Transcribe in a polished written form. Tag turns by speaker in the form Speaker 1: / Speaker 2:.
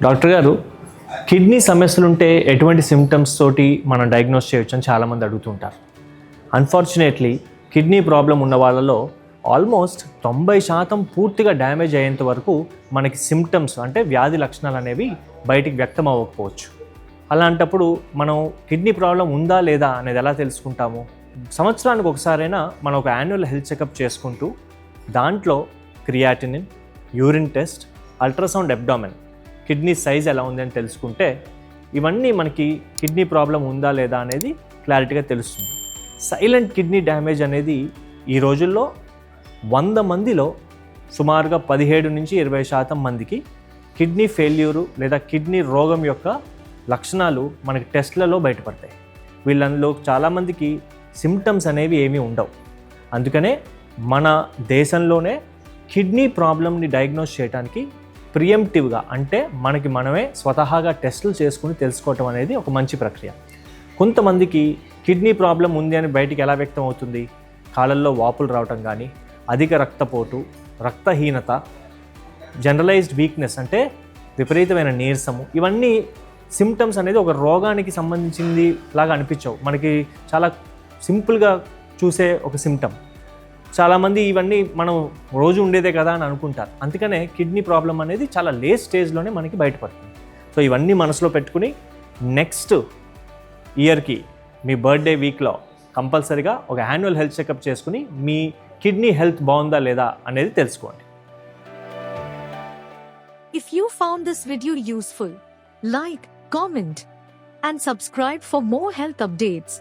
Speaker 1: Doctor గారు, kidney సమస్యలుంటే ఎటువంటి symptoms తోటి మనం డయాగ్నోస్ చేయొచ్చు అని చాలామంది అడుగుతుంటారు. అన్ఫార్చునేట్లీ కిడ్నీ ప్రాబ్లం ఉన్న వాళ్ళలో ఆల్మోస్ట్ 90% పూర్తిగా డ్యామేజ్ అయ్యేంత వరకు మనకి సిమ్టమ్స్ అంటే వ్యాధి లక్షణాలు అనేవి బయటికి వ్యక్తం అవ్వకపోవచ్చు. అలాంటప్పుడు మనం కిడ్నీ ప్రాబ్లం ఉందా లేదా అనేది ఎలా తెలుసుకుంటాము? సంవత్సరానికి ఒకసారైనా మనం ఒక యాన్యువల్ హెల్త్ చెకప్ చేసుకుంటూ దాంట్లో creatinine, urine test, ultrasound abdomen, kidney size ఎలా ఉంది అని తెలుసుకుంటే ఇవన్నీ మనకి కిడ్నీ ప్రాబ్లం ఉందా లేదా అనేది క్లారిటీగా తెలుస్తుంది. సైలెంట్ కిడ్నీ డ్యామేజ్ అనేది ఈ రోజుల్లో 100 మందిలో సుమారుగా 17 నుంచి 20% మందికి కిడ్నీ ఫెయిల్యూరు లేదా కిడ్నీ రోగం యొక్క లక్షణాలు మనకి టెస్ట్లలో బయటపడతాయి. వీళ్ళలో చాలామందికి సిమ్టమ్స్ అనేవి ఏమీ ఉండవు. అందుకనే మన దేశంలోనే కిడ్నీ ప్రాబ్లమ్ని డయాగ్నోస్ చేయడానికి ప్రియంప్టివ్గా అంటే మనకి మనమే స్వతహాగా టెస్టులు చేసుకుని తెలుసుకోవటం అనేది ఒక మంచి ప్రక్రియ. కొంతమందికి కిడ్నీ ప్రాబ్లం ఉంది అని బయటికి ఎలా వ్యక్తం అవుతుంది? కాళ్ళల్లో వాపులు రావటం కానీ, అధిక రక్తపోటు, రక్తహీనత, జనరలైజ్డ్ వీక్నెస్ అంటే విపరీతమైన నీరసము, ఇవన్నీ సిమ్టమ్స్ అనేది ఒక రోగానికి సంబంధించింది లాగా అనిపించవు. మనకి చాలా సింపుల్గా చూసే ఒక సిమ్టమ్. చాలామంది ఇవన్నీ మనం రోజు ఉండేదే కదా అని అనుకుంటారు. అందుకనే కిడ్నీ ప్రాబ్లం అనేది చాలా లేట్ స్టేజ్లోనే మనకి బయటపడుతుంది. సో ఇవన్నీ మనసులో పెట్టుకుని నెక్స్ట్ ఇయర్కి మీ బర్త్డే వీక్లో కంపల్సరీగా ఒక యాన్యువల్ హెల్త్ చెకప్ చేసుకుని మీ కిడ్నీ హెల్త్ బాగుందా లేదా అనేది తెలుసుకోండి.
Speaker 2: If you found this video useful, like, comment, and subscribe for more health updates.